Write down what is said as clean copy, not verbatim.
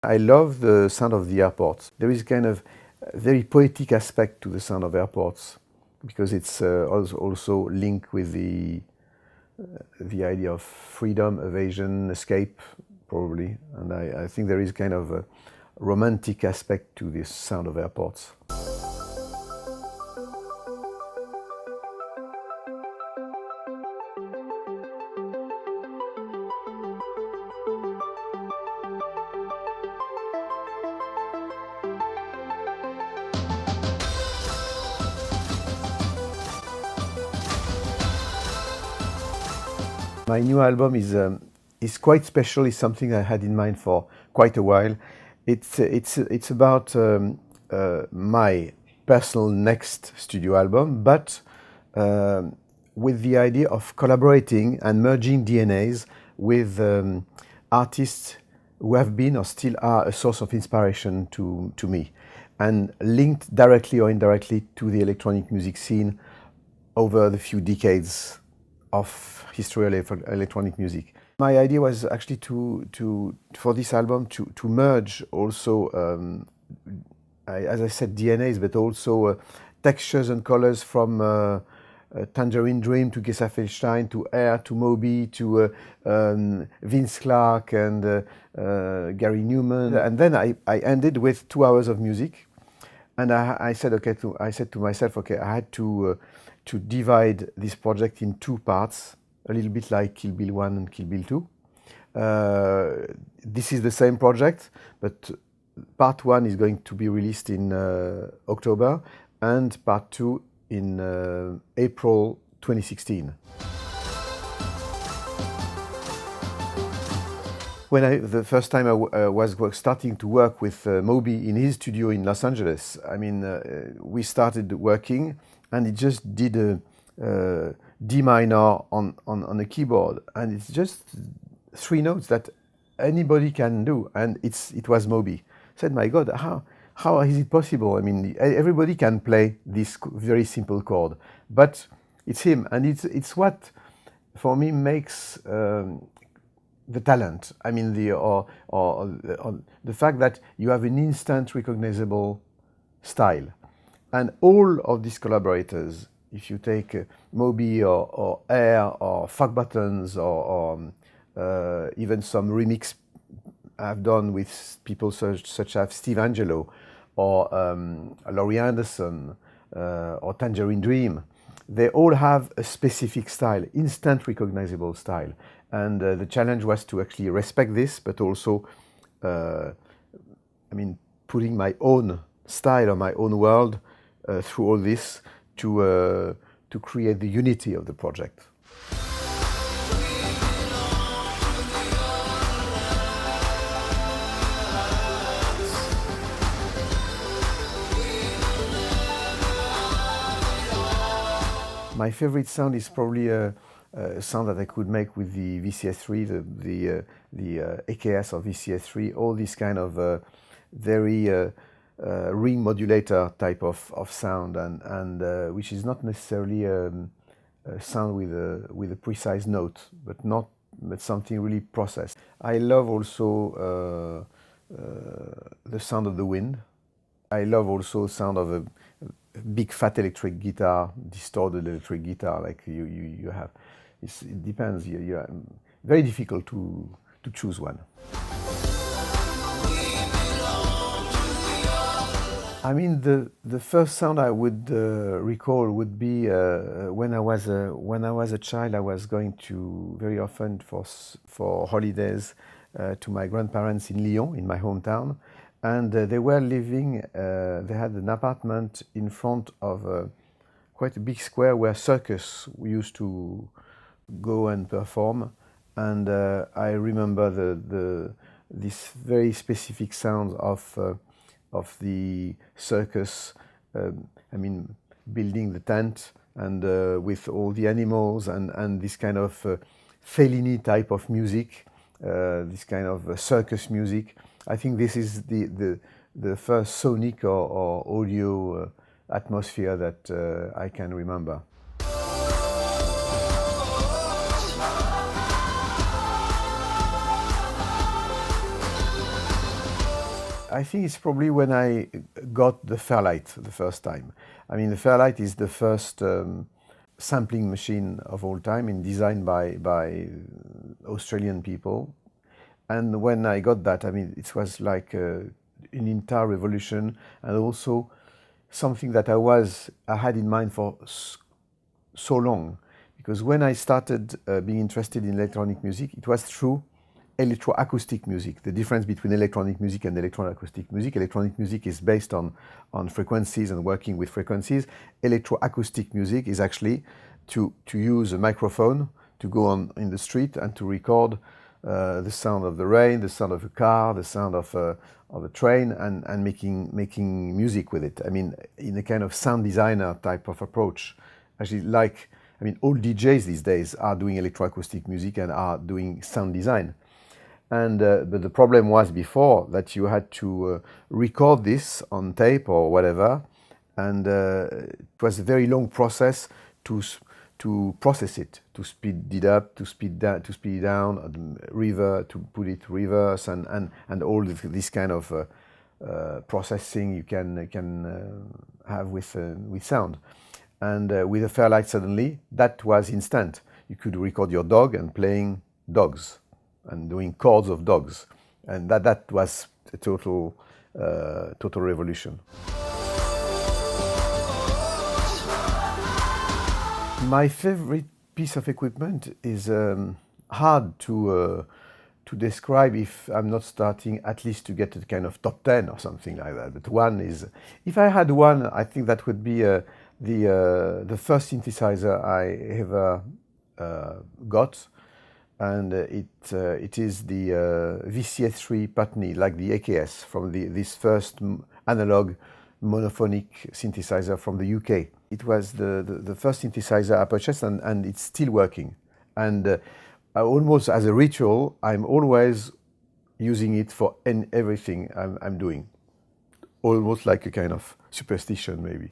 I love the sound of the airports. There is kind of a very poetic aspect to the sound of airports because it's also linked with the idea of freedom, evasion, escape, probably. And I think there is kind of a romantic aspect to this sound of airports. My new album is quite special. It's something I had in mind for quite a while. It's about my personal next studio album, but with the idea of collaborating and merging DNAs with artists who have been or still are a source of inspiration to me, and linked directly or indirectly to the electronic music scene over the few decades of history of electronic music. My idea was actually for this album to merge also, as I said, DNAs, but also textures and colors from Tangerine Dream to Gesaffelstein to Air to Moby to Vince Clarke and Gary Newman. And then I ended with 2 hours of music. And I said to myself, okay, I had to divide this project in 2 parts, a little bit like Kill Bill 1 and Kill Bill 2. This is the same project, but part 1 is going to be released in October, and part 2 in April 2016. When the first time I was starting to work with Moby in his studio in Los Angeles, I mean, we started working, and it just did a D minor on a keyboard, and it's just 3 notes that anybody can do, and it was Moby. I said, my God, how is it possible? I mean, everybody can play this very simple chord, but it's him, and it's what, for me, makes the talent. I mean, the fact that you have an instant recognizable style. And all of these collaborators, if you take Moby or Air or Fuck Buttons or even some remix I've done with people such as Steve Angelo or Laurie Anderson or Tangerine Dream, they all have a specific style, instant recognizable style. And the challenge was to actually respect this, but also, I mean, putting my own style or my own world through all this to create the unity of the project. My favorite sound is probably a sound that I could make with the VCS3, the AKS of VCS3, all this kind of very ring modulator type of sound, and which is not necessarily a sound with a precise note, but something really processed. I love also the sound of the wind. I love also the sound of a big fat electric guitar, distorted electric guitar like you have. It depends. Very difficult to choose one. I mean, the first sound I would recall would be when I was a child. I was going to very often for holidays to my grandparents in Lyon, in my hometown, and they were living. They had an apartment in front of quite a big square where circus used to go and perform, and I remember this very specific sound of the circus. I mean, building the tent and with all the animals and this kind of Fellini type of music, this kind of circus music. I think this is the first sonic or audio atmosphere that I can remember. I think it's probably when I got the Fairlight the first time. I mean, the Fairlight is the first sampling machine of all time, and designed by Australian people. And when I got that, I mean, it was like an entire revolution, and also something that I had in mind for so long. Because when I started being interested in electronic music, it was through electroacoustic music. The difference between electronic music and electroacoustic music: electronic music is based on frequencies and working with frequencies. Electroacoustic music is actually to use a microphone to go on in the street and to record the sound of the rain, the sound of a car, the sound of a train, and making music with it. I mean, in a kind of sound designer type of approach. Actually, like, I mean, all DJs these days are doing electroacoustic music and are doing sound design. And but the problem was before that you had to record this on tape or whatever, and it was a very long process to process it, to speed it up, to speed it down, to put it reverse, and all this kind of processing you can have with sound. And with a Fairlight, suddenly that was instant. You could record your dog and playing dogs and doing chords of dogs, and that was a total revolution. My favorite piece of equipment is hard to describe if I'm not starting at least to get a kind of top 10 or something like that. But one is, if I had one, I think that would be the first synthesizer I ever got, and it is the VCS3 Putney, like the AKS, from this first analog monophonic synthesizer from the UK. It was the first synthesizer I purchased, and it's still working. And almost as a ritual, I'm always using it for everything I'm doing. Almost like a kind of superstition, maybe.